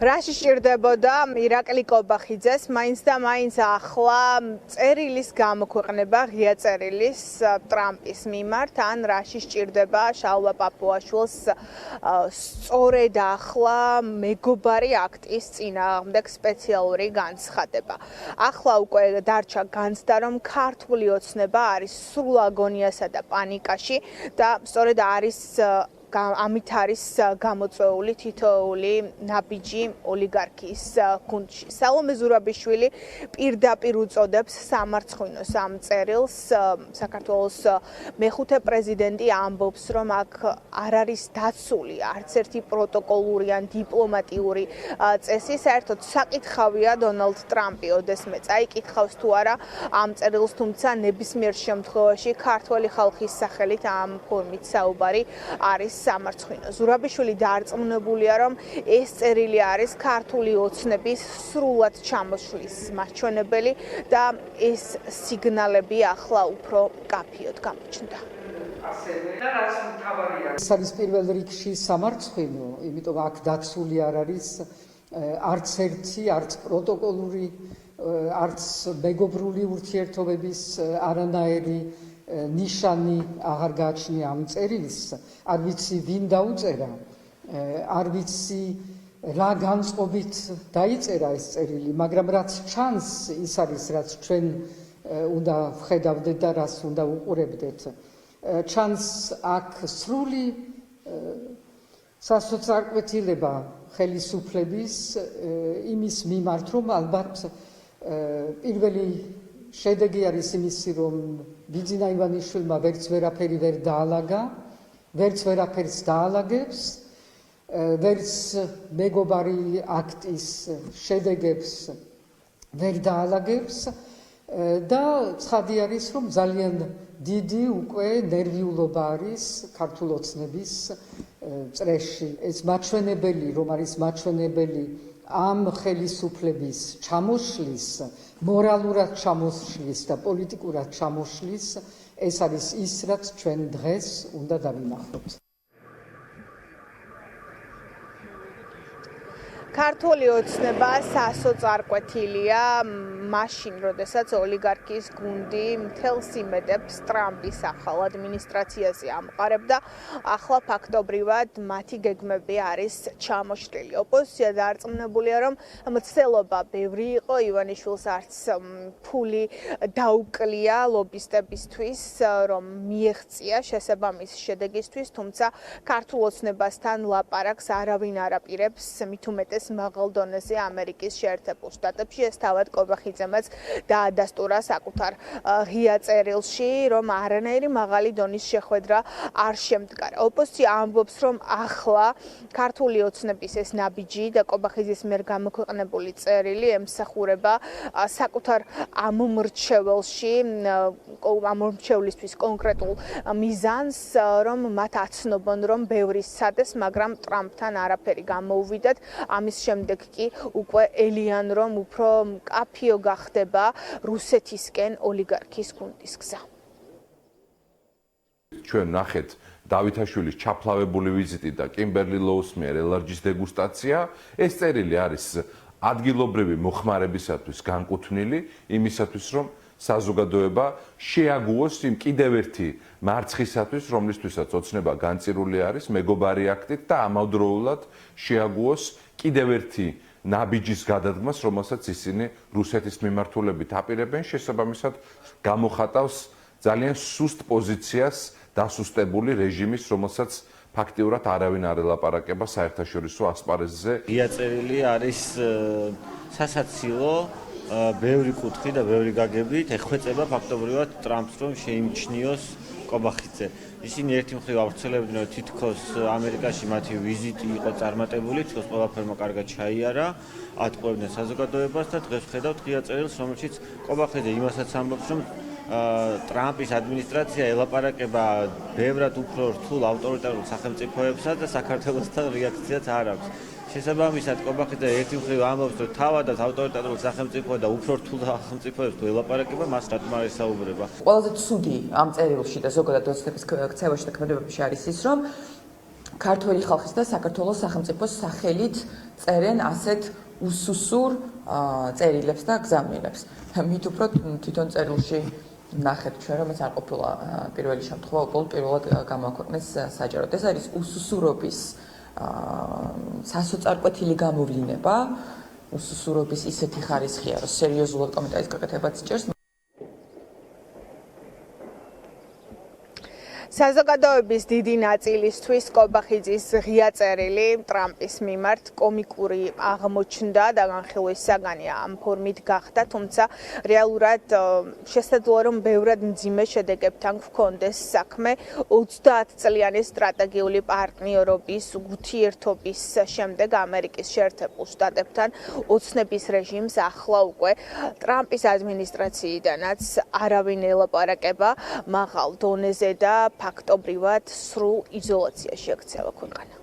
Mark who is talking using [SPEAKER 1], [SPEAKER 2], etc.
[SPEAKER 1] რაში სჭირდებოდა ირაკლი კობახიძეს მაინც და მაინც ახლა წერილის გამოქვეყნება ღია წერილის ტრამპის მიმართ ან რაში სჭირდება შალვა პაპუაშვილს სწორედ ახლა მეგობარი აქტის წინააღმდეგ სპეციალური განცხადება. ახლა უკვე დარჩა განცდა, რომ ქართული ოცნება არის სრულ აგონიასა და პანიკაში და სწორედ ამით არის გამოწვეული თითოეული ნაბიჯი ოლიგარქიის გუნდში. სალომე ზურაბიშვილი პირდაპირ უწოდებს სამარცხვინოს ამ წერილს. საქართველოს მეხუთე პრეზიდენტი ამბობს, რომ აქ არ არის დაცული არც ერთი პროტოკოლური ან დიპლომატიური წესი. საერთოდ საკითხავია დონალდ ტრამპი ოდესმე წაიკითხავს თუ არა ამ წერილს, თუმცა ნებისმიერ შემთხვევაში ქართველი ხალხის სახელით ამ ფორმით საუბარი არის სამარცხვინო. ზურაბიშვილი დარწმუნებულია, რომ ეს წერილი არის ქართული ოცნების სრულად ჩამოშლის მაჩვენებელი და ეს სიგნალები ახლა უფრო კაფიოდ გამოჩნდა.
[SPEAKER 2] ეს არის პირველ რიგში სამარცხვინო, იმიტომ აქ დაცული არ არის არც ერთი, არც პროტოკოლური, არც მეგობრული ურთიერთობების არანაირი ნიშანი აღარ გააჩნია ამ წერილს. არ ვიცი ვინ დაუწერა, არ ვიცი რა განწყობით დაიწერა ეს წერილი, მაგრამ რაც ჩანს ის არის, რაც ჩვენ უნდა ვხედავდეთ და რას უნდა უყურებდეთ. ჩანს აქ სრული სასოწარკვეთილება ხელისუფლების იმის მიმართ, რომ ალბათ პირველი შედეგი არის იმისი, რომ ბიძინა ივანიშვილმა ვერც ვერაფერი ვერ დაალაგა, ვერც ვერაფერს დაალაგებს, ვერც მეგობარი აქტის შედეგებს ვერ დაალაგებს და ცხადი არის, რომ ძალიან დიდი უკვე ნერვიულობა არის ქართულ ოცნების წრეში. ეს მაჩვენებელი, რომ არის მაჩვენებელი ამ ხელისუფლების ჩამოშლის, მორალურად ჩამოშლის და პოლიტიკურად ჩამოშლის, ეს არის ის, რაც ჩვენ დღეს უნდა დავინახოთ.
[SPEAKER 1] ქართული ოცნება სასოწარკვეთილია მაშინ, როდესაც ოლიგარქიის გუნდი მთელს იმედებს ტრამპის ახალ ადმინისტრაციაზე ამყარებდა. ახლა ფაქტობრივად მათი გეგმები არის ჩამოშლილი. ოპოზიცია დარწმუნებულია, რომ მცდელობა ბევრი იყო, ივანიშვილს არც ფული დაუკლია ლობისტებისთვის, რომ მიეღწია შესაბამისი შედეგისთვის, თუმცა ქართულ ოცნებასთან ლაპარაკს არავინ არ აპირებს, მით უმეტეს მაღალ დონეზე ამერიკის შეერთებულ შტატებში. ეს თავად კობახიძემაც დაადასტურა საკუთარ ღია წერილში, რომ არანაირი მაღალი დონის შეხვედრა არ შემდგარა. ოპოზიცია ამბობს, რომ ახლა ქართული ოცნების ეს ნაბიჯი და კობახიძის მიერ გამოქვეყნებული წერილი ემსახურება საკუთარ ამომრჩევლისთვის კონკრეტულ მიზანს, რომ მათ აცნობონ, რომ ბევრი სცადეს, მაგრამ ტრამპთან არაფერი გამოუვიდათ. ამის შემდეგ კი უკვე ელიან, რომ უფრო კაფიო გახდება რუსეთისკენ ოლიგარქის გუნდის გზა.
[SPEAKER 3] ჩვენ ნახეთ დავითაშვილის ჩაფლავებული ვიზიტი და კიმბერლი ლოუს მიერ ელარჯის დეგუსტაცია. ეს წერილი არის ადგილობრივი მოხმარებისათვის განკუთვნილი, იმისათვის, რომ საზოგადოება შეაგუოს იმ კიდევ ერთი მარცხისათვის, რომლისთვისაც ოცნება განწირული არის მეგობარი აქტით და ამავდროულად შეაგუოს კიდევ ერთი ნაბიჯის გადადგმას, რომელსაც ისინი რუსეთის მიმართულებით აპირებენ, შესაბამისად გამოხატავს ძალიან სუსტ პოზიციას დასუსტებული რეჟიმის, რომელსაც ფაქტიურად არავინ არ ელაპარაკება საერთაშორისო ასპარეზზე.
[SPEAKER 4] ღია წერილი არის სასაცილო, ბევრი კუთხი და ბევრი გაგებით ეხვეწება ფაქტობრივად ტრამპს, რომ შეიმჩნიოს კობახიძე. ისინი ერთი მხრივ ავრცელებდნენ, რომ თითქოს ამერიკაში მათი ვიზიტი იყო წარმატებული, თითქოს ყველაფერმა კარგად ჩაიარა, ატყუებდნენ საზოგადოებას და დღეს ვხედავთ ღია წერილს, რომელშიც კობახიძე იმასაც ამბობს, რომ ტრამპის ადმინისტრაცია ელაპარაკება ბევრად უფრო რთულ ავტორიტარულ სახელმწიფოებსა და საქართველოსთან რეაქციაც არ აქვს. შესაბამისად, კობახიძე ერთი მხრივ ამბობს, რომ თავადაც ავტორიტარულ სახელმწიფო და უფრო რთულ სახელმწიფოებს თუ ელაპარაკება, მას რატომ არ ესაუბრება.
[SPEAKER 5] ყველაზე ცუდი ამ წერილში და ზოგადად ოცნების ქცევაში და ქმედებებში არის ის, რომ ქართველი ხალხის და საქართველოს სახელმწიფოს სახელით წერენ ასეთ უსუსურ წერილებს და გზავნილებს. მით უფრო თვითონ წერილში ნახეთ ჩვენ რომ ეს არ ყოფილა პირველი შემთხვევა, უბრალოდ პირველად გამოაქვეყნეს საჯაროდ. ეს არის უსუსურობის სასოწარკვეთილი გამოვლინება, უსუსურობის ისეთი ხარისხია, რომ სერიოზულად კომენტარის გაკეთებაც ჭირს.
[SPEAKER 1] საზოგადოების დიდი ნაწილისთვის კობახიძის ღია წერილი ტრამპის მიმართ კომიკური აღმოჩნდა და განხილვის საგანია ამ ფორმით გახდა, თუმცა რეალურად შესაძლოა რომ ბევრად მძიმე შედეგებთან გვქონდეს საქმე 30 წლიანი სტრატეგიული პარტნიორობის ურთიერთობის შემდეგ ამერიკის შეერთებულ შტატებთან ოცნების რეჟიმს ახლა უკვე ტრამპის ადმინისტრაციიდანაც არავინ ელაპარაკება მაღალ დონეზე და ფაქტობრივად სრულ იზოლაციაში ექცევა ქვეყანა.